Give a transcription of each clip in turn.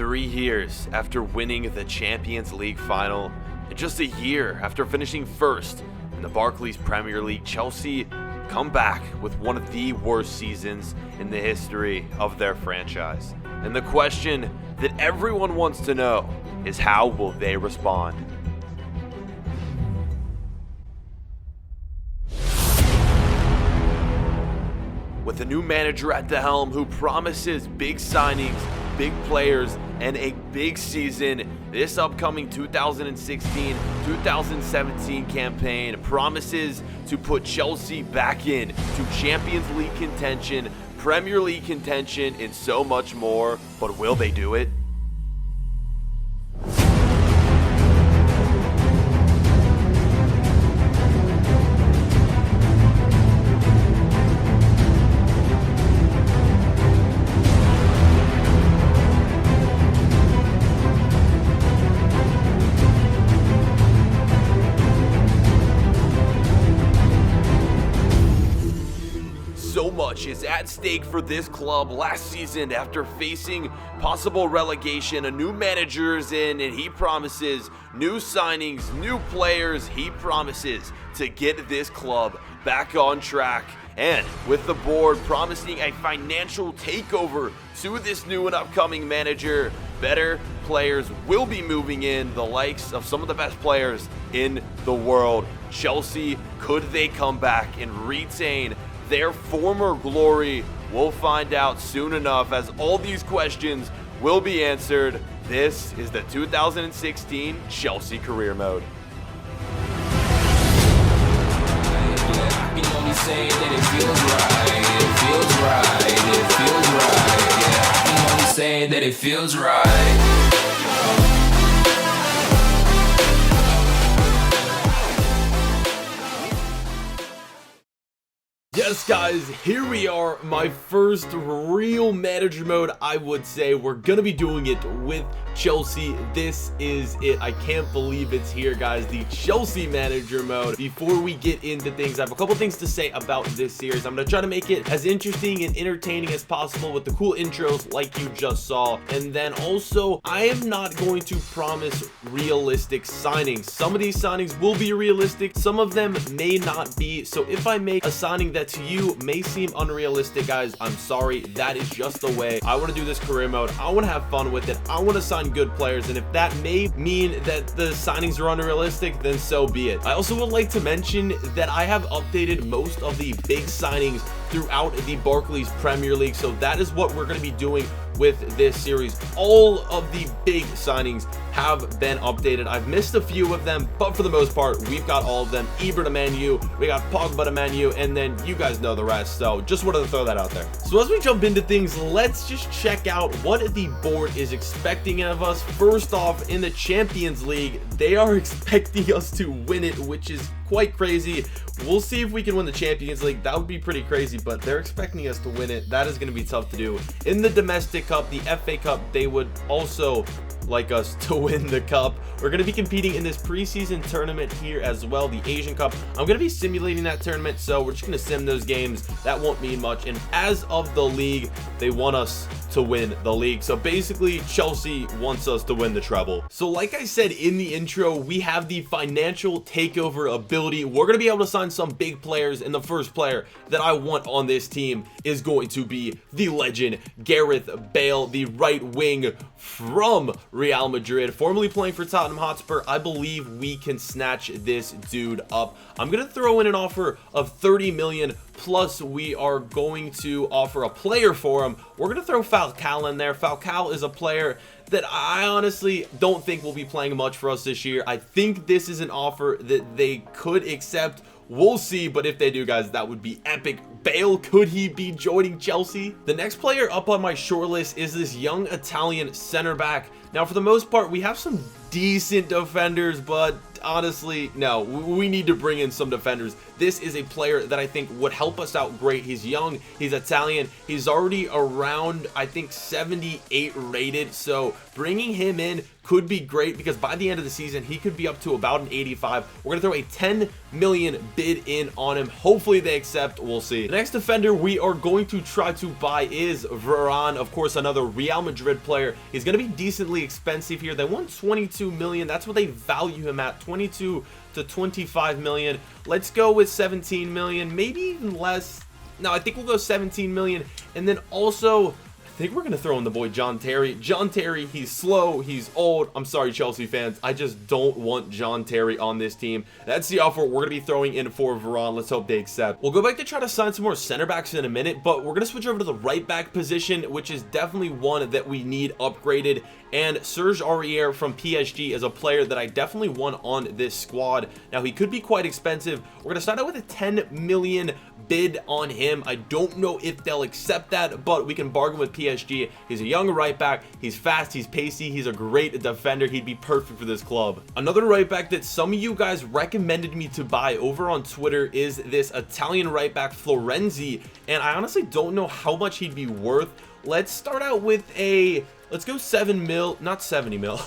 3 years after winning the Champions League final, and just a year after finishing first in the Barclays Premier League, Chelsea come back with one of the worst seasons in the history of their franchise. And the question that everyone wants to know is, how will they respond? With a new manager at the helm who promises big signings, big players, and a big season, this upcoming 2016-2017 campaign promises to put Chelsea back in to Champions League contention, Premier League contention, and so much more. But will they do it? So much is at stake for this club last season after facing possible relegation. A new manager is in, and he promises new signings, new players. He promises to get this club back on track. And with the board promising a financial takeover to this new and upcoming manager, better players will be moving in, the likes of some of the best players in the world. Chelsea, could they come back and retain their former glory? We'll find out soon enough, as all these questions will be answered. This is the 2016 Chelsea Career Mode. Yes, guys, here we are, my first real manager mode. I would say we're gonna be doing it with Chelsea. This is it. I can't believe it's here, guys, the Chelsea manager mode. Before we get into things, I have a couple things to say about this series. I'm gonna try to make it as interesting and entertaining as possible with the cool intros like you just saw. And then also, I am not going to promise realistic signings. Some of these signings will be realistic, some of them may not be. So if I make a signing that to you may seem unrealistic, guys, I'm sorry. That is just the way I want to do this career mode. I want to have fun with it. I want to sign good players, and if that may mean that the signings are unrealistic, then so be it. I also would like to mention that I have updated most of the big signings throughout the Barclays Premier League, so that is what we're going to be doing with this series. All of the big signings have been updated. I've missed a few of them, but for the most part, we've got all of them. Ibra to Man U, we got Pogba to Man U, and then you guys know the rest, so just wanted to throw that out there. So as we jump into things, let's just check out what the board is expecting of us. First off, in the Champions League, they are expecting us to win it, which is quite crazy. We'll see if we can win the Champions League. That would be pretty crazy, but they're expecting us to win it. That is going to be tough to do. In the domestic cup, the FA Cup, they would also like us to win the cup. We're going to be competing in this preseason tournament here as well, the Asian Cup. I'm going to be simulating that tournament, so we're just going to sim those games. That won't mean much. And as of the league, they want us to win the league. So basically, Chelsea wants us to win the treble. So like I said in the intro, we have the financial takeover ability. We're going to be able to sign some big players, and the first player that I want on this team is going to be the legend Gareth Bale, the right wing from Real Madrid, formerly playing for Tottenham Hotspur. I believe we can snatch this dude up. I'm going to throw in an offer of 30 million, plus we are going to offer a player for him. We're going to throw Falcao in there. Falcao is a player that I honestly don't think will be playing much for us this year. I think this is an offer that they could accept. We'll see, but if they do, guys, that would be epic. Bale, could he be joining Chelsea? The next player up on my short list is this young Italian center back. Now, for the most part, we have some decent defenders, but honestly, no, we need to bring in some defenders. This is a player that I think would help us out great. He's young, he's Italian, he's already around, I think, 78 rated, so bringing him in could be great because by the end of the season, he could be up to about an 85. We're going to throw a 10 million bid in on him. Hopefully they accept. We'll see. The next defender we are going to try to buy is Varane. Of course, another Real Madrid player. He's going to be decently expensive here. They want 22 million. That's what they value him at, 22 to 25 million. Let's go with 17 million, maybe even less. No, I think we'll go 17 million. And then also, I think we're going to throw in the boy John Terry. John Terry, he's slow, he's old. I'm sorry, Chelsea fans. I just don't want John Terry on this team. That's the offer we're going to be throwing in for Varane. Let's hope they accept. We'll go back to try to sign some more center backs in a minute, but we're going to switch over to the right back position, which is definitely one that we need upgraded. And Serge Aurier from PSG is a player that I definitely want on this squad. Now, he could be quite expensive. We're going to start out with a 10 million bid on him. I don't know if they'll accept that, but we can bargain with PSG. He's a young right back. He's fast. He's pacey. He's a great defender. He'd be perfect for this club. Another right back that some of you guys recommended me to buy over on Twitter is this Italian right back Florenzi, and I honestly don't know how much he'd be worth. Let's start out with a... let's go 7 mil, not 70 mil.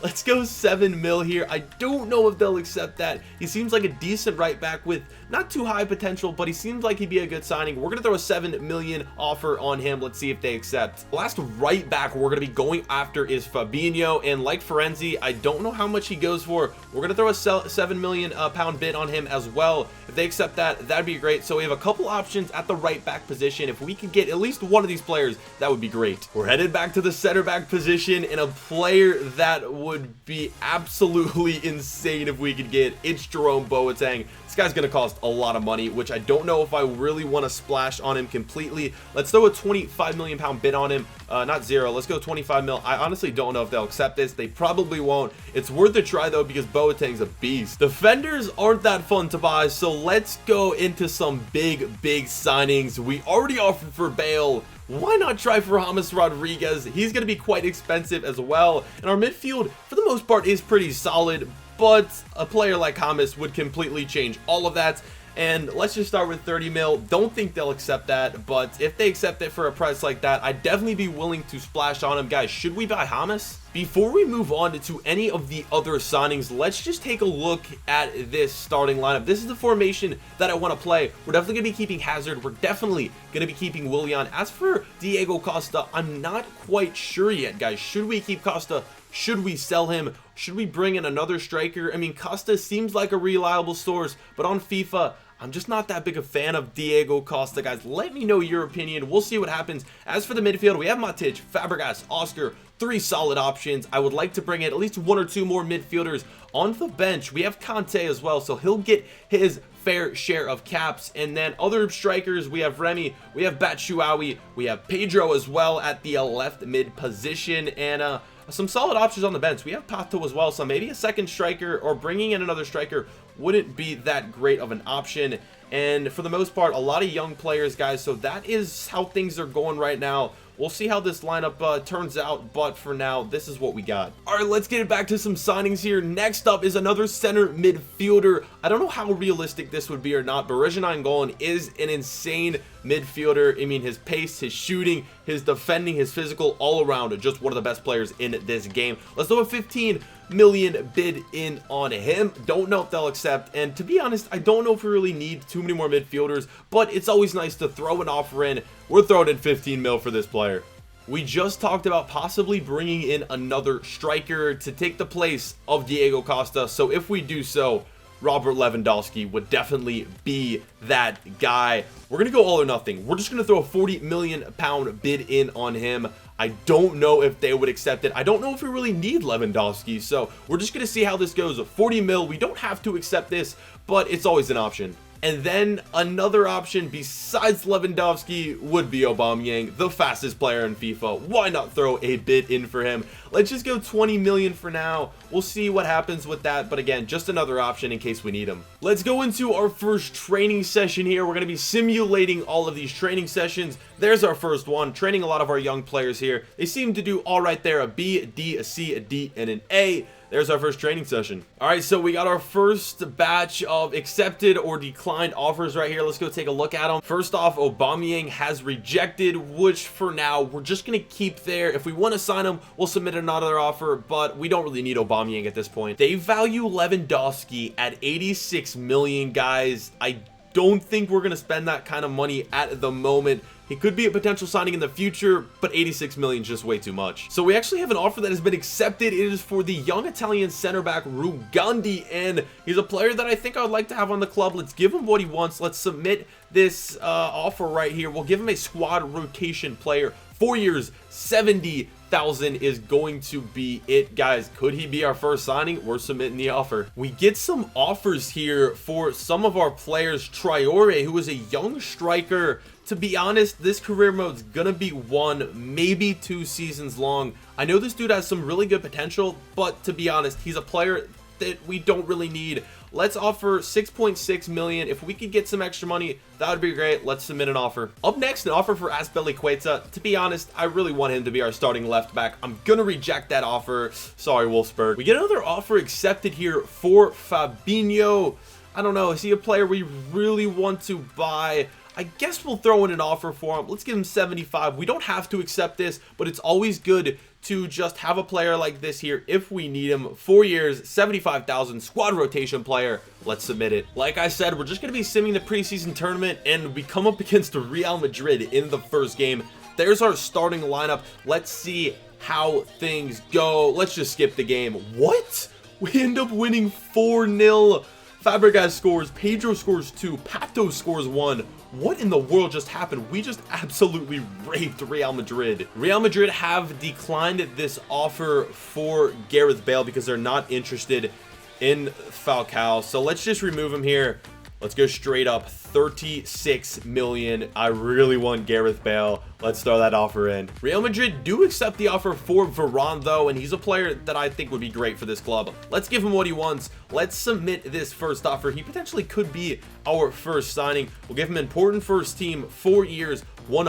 Let's go 7 mil here. I don't know if they'll accept that. He seems like a decent right back with not too high potential, but he seems like he'd be a good signing. We're going to throw a 7 million offer on him. Let's see if they accept. Last right back we're going to be going after is Fabinho, and like Florenzi, I don't know how much he goes for. We're going to throw a 7 million pound bid on him as well. If they accept that, that'd be great. So we have a couple options at the right back position. If we could get at least one of these players, that would be great. We're headed back to the center back position, and a player that would be absolutely insane if we could get, it's Jerome Boateng. This guy's gonna cost a lot of money, which I don't know if I really want to splash on him completely. Let's throw a 25 million pound bid on him. Not zero, let's go 25 mil. I honestly don't know if they'll accept this. They probably won't. It's worth a try though, because Boateng's a beast. Defenders aren't that fun to buy, so let's go into some big signings. We already offered for Bale. Why not try for James Rodriguez? He's going to be quite expensive as well. And our midfield, for the most part, is pretty solid, but a player like James would completely change all of that. And let's just start with 30 mil. Don't think they'll accept that, but if they accept it for a price like that, I'd definitely be willing to splash on him. Guys, should we buy James? Before we move on to any of the other signings, let's just take a look at this starting lineup. This is the formation that I want to play. We're definitely going to be keeping Hazard. We're definitely going to be keeping Willian. As for Diego Costa, I'm not quite sure yet, guys. Should we keep Costa? Should we sell him? Should we bring in another striker? I mean, Costa seems like a reliable source, but on FIFA, I'm just not that big a fan of Diego Costa, guys. Let me know your opinion. We'll see what happens. As for the midfield, we have Matic, Fabregas, Oscar, 3 solid options. I would like to bring in at least 1 or 2 more midfielders on the bench. We have Conte as well, so he'll get his fair share of caps. And then other strikers, we have Remy, we have Batshuayi, we have Pedro as well at the left mid position, and some solid options on the bench. We have Pato as well, so maybe a second striker or bringing in another striker wouldn't be that great of an option. And for the most part, a lot of young players, guys, so that is how things are going right now. We'll see how this lineup turns out, but for now, this is what we got. All right, let's get it back to some signings here. Next up is another center midfielder. I don't know how realistic this would be or not, but Reguilon Golan is an insane midfielder. I mean, his pace, his shooting, his defending, his physical, all around, just one of the best players in this game. Let's do a 15 million bid in on him. Don't know if they'll accept, and to be honest, I don't know if we really need too many more midfielders, but it's always nice to throw an offer in. We're throwing in 15 mil for this player. We just talked about possibly bringing in another striker to take the place of Diego Costa, so if we do so, Robert Lewandowski would definitely be that guy. We're going to go all or nothing. We're just going to throw a 40 million pound bid in on him. I don't know if they would accept it. I don't know if we really need Lewandowski, so we're just going to see how this goes. 40 mil, we don't have to accept this, but it's always an option. And then another option besides Lewandowski would be Aubameyang, the fastest player in FIFA. Why not throw a bid in for him? Let's just go 20 million for now. We'll see what happens with that, but again, just another option in case we need him. Let's go into our first training session here. We're going to be simulating all of these training sessions. There's our first one, training a lot of our young players here. They seem to do all right there, a B, a D, a C, a D, and an A. there's our first training session. All right, so we got our first batch of accepted or declined offers right here. Let's go take a look at them. First off, Aubameyang has rejected, which for now we're just gonna keep there. If we want to sign him, we'll submit another offer, but we don't really need Aubameyang at this point. They value Lewandowski at 86 million, guys. I don't think we're gonna spend that kind of money at the moment. He could be a potential signing in the future, but 86 million is just way too much. So we actually have an offer that has been accepted. It is for the young Italian center back Rugandi, and he's a player that I think I would like to have on the club. Let's give him what he wants. Let's submit this offer right here. We'll give him a squad rotation player. 4 years, 70,000 is going to be it, guys. Could he be our first signing? We're submitting the offer. We get some offers here for some of our players. Traore, who is a young striker. To be honest, this career mode's gonna be 1, maybe 2 seasons long. I know this dude has some really good potential, but to be honest, he's a player that we don't really need. Let's offer 6.6 million. If we could get some extra money, that would be great. Let's submit an offer. Up next, an offer for Azpilicueta. To be honest, I really want him to be our starting left back. I'm gonna reject that offer. Sorry, Wolfsburg. We get another offer accepted here for Fabinho. I don't know, is he a player we really want to buy? I guess we'll throw in an offer for him. Let's give him 75. We don't have to accept this, but it's always good to just have a player like this here if we need him. 4 years, 75,000, squad rotation player. Let's submit it. Like I said, we're just going to be simming the preseason tournament, and we come up against Real Madrid in the first game. There's our starting lineup. Let's see how things go. Let's just skip the game. What? We end up winning 4-0. Fabregas scores, Pedro scores 2, Pato scores 1. What in the world just happened? We just absolutely raped Real Madrid. Real Madrid have declined this offer for Gareth Bale because they're not interested in Falcao. So let's just remove him here. Let's go straight up 36 million. I really want Gareth Bale. Let's throw that offer in. Real Madrid do accept the offer for Varane though, and he's a player that I think would be great for this club. Let's give him what he wants. Let's submit this first offer. He potentially could be our first signing. We'll give him important first team, 4 years, over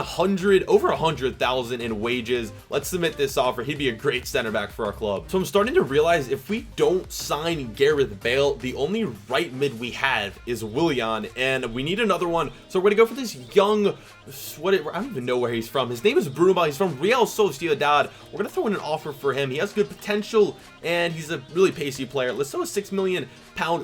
100,000 in wages. Let's submit this offer. He'd be a great center back for our club. So I'm starting to realize if we don't sign Gareth Bale, the only right mid we have is Willian, and we need another one. So we're gonna go for this young, I don't even know where he's from. His name is Bruno. He's from Real Sociedad. We're gonna throw in an offer for him. He has good potential, and he's a really pacey player. Let's throw a £6 million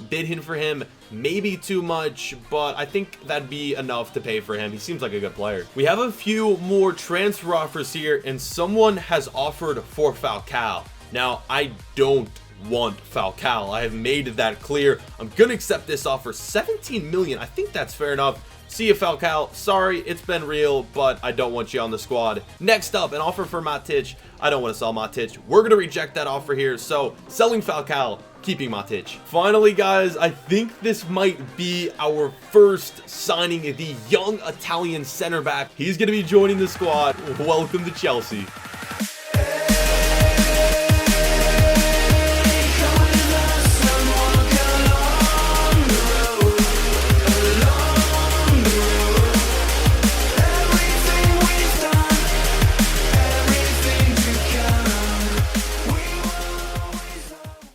bid in for him. Maybe too much, but I think that'd be enough to pay for him. He seems like a good player. We have a few more transfer offers here, and someone has offered for Falcao. Now, I don't want Falcao. I have made that clear. I'm gonna accept this offer. 17 million. I think that's fair enough. See you, Falcao. Sorry, it's been real, but I don't want you on the squad. Next up, an offer for Matic. I don't want to sell Matic. We're going to reject that offer here. So, selling Falcao, keeping Matic. Finally, guys, I think this might be our first signing, the young Italian center back. He's going to be joining the squad. Welcome to Chelsea.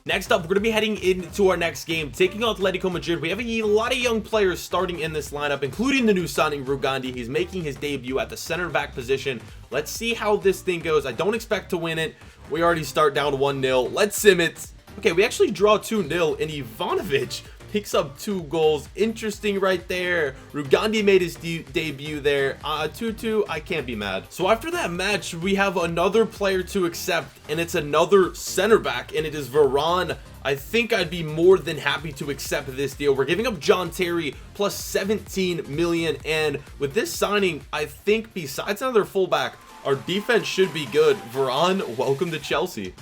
Next up, we're going to be heading into our next game, taking on Atletico Madrid. We have a lot of young players starting in this lineup, including the new signing, Rugandi. He's making his debut at the center back position. Let's see how this thing goes. I don't expect to win it. We already start down 1-0. Let's sim it. Okay, we actually draw 2-0, and Ivanovic picks up 2 goals. Interesting right there. Rugandi made his debut there. 2-2, I can't be mad. So after that match, we have another player to accept, and it's another center back, and it is Varane. I think I'd be more than happy to accept this deal. We're giving up John Terry plus 17 million, and with this signing, I think besides another fullback, our defense should be good. Varane, welcome to Chelsea.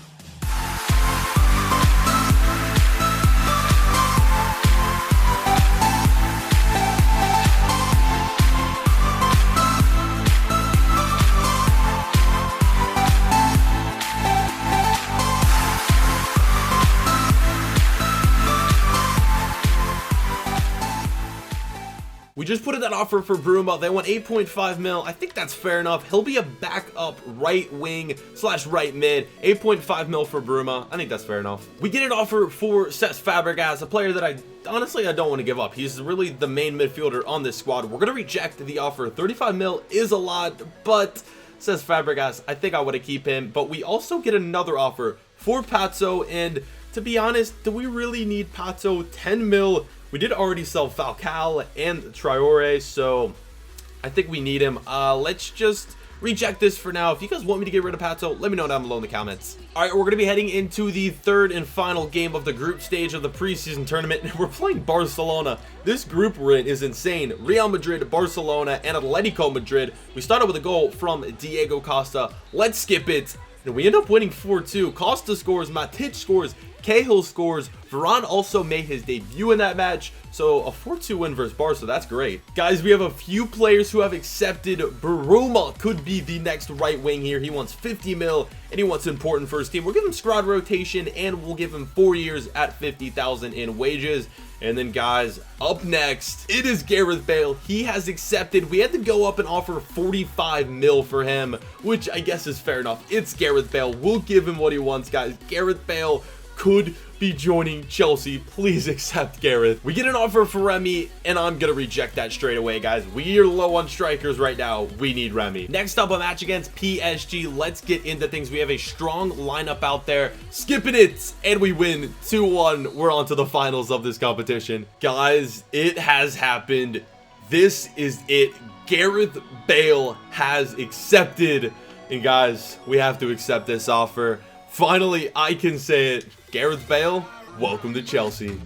We just put in that offer for Bruma. They want 8.5 mil. I think that's fair enough. He'll be a backup right wing / right mid. 8.5 mil for Bruma. I think that's fair enough. We get an offer for Cesc Fabregas, a player that I don't want to give up. He's really the main midfielder on this squad. We're going to reject the offer. 35 mil is a lot, but Cesc Fabregas, I think I want to keep him. But we also get another offer for Patso, and to be honest, do we really need Patso? 10 mil. We did already sell Falcao and Traore, so I think we need him. Let's just reject this for now. If you guys want me to get rid of Patso, let me know down below in the comments. All right, we're going to be heading into the third and final game of the group stage of the preseason tournament, and we're playing Barcelona. This group we're in is insane. Real Madrid, Barcelona, and Atletico Madrid. We started with a goal from Diego Costa. Let's skip it. And we end up winning 4-2. Costa scores, Matic scores, Cahill scores. Varane also made his debut in that match. So a 4-2 win versus Barca, that's great. Guys, we have a few players who have accepted. Bruma could be the next right wing here. He wants 50 mil and he wants important first team. We'll give him squad rotation and we'll give him 4 years at 50,000 in wages. And then guys, up next, it is Gareth Bale. He has accepted. We had to go up and offer 45 mil for him, which I guess is fair enough. It's Gareth Bale. We'll give him what he wants, guys. Gareth Bale could be joining Chelsea. Please accept Gareth. We get an offer for Remy, and I'm gonna reject that straight away, guys. We are low on strikers right now. We need Remy. Next up, a match against PSG. Let's get into things. We have a strong lineup out there. Skipping it, and we win 2-1. We're on to the finals of this competition. Guys, it has happened. This is it. Gareth Bale has accepted. And guys, we have to accept this offer. Finally, I can say it. Gareth Bale, welcome to Chelsea.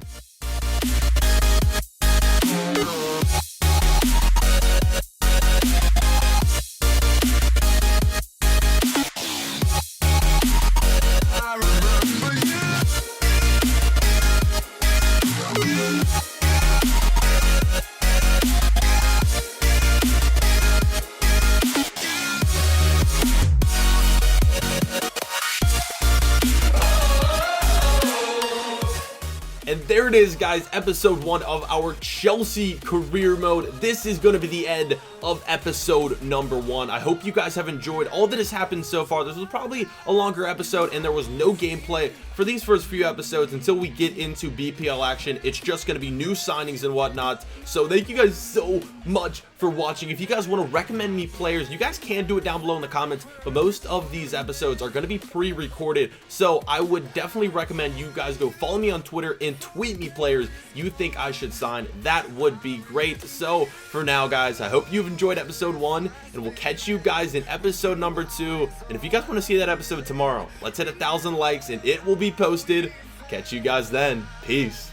And there it is, guys, episode 1 of our Chelsea career mode. This is going to be the end of episode number 1. I hope you guys have enjoyed all that has happened so far. This was probably a longer episode and there was no gameplay for these first few episodes until we get into BPL action. It's just going to be new signings and whatnot. So thank you guys so much for watching. If you guys want to recommend me players, you guys can do it down below in the comments, but most of these episodes are going to be pre-recorded, so I would definitely recommend you guys go follow me on Twitter and tweet me players you think I should sign. That would be great. So for now, guys, I hope you've enjoyed episode 1, and we'll catch you guys in episode number 2. And if you guys want to see that episode tomorrow, let's hit 1,000 likes and it will be posted. Catch you guys then. Peace.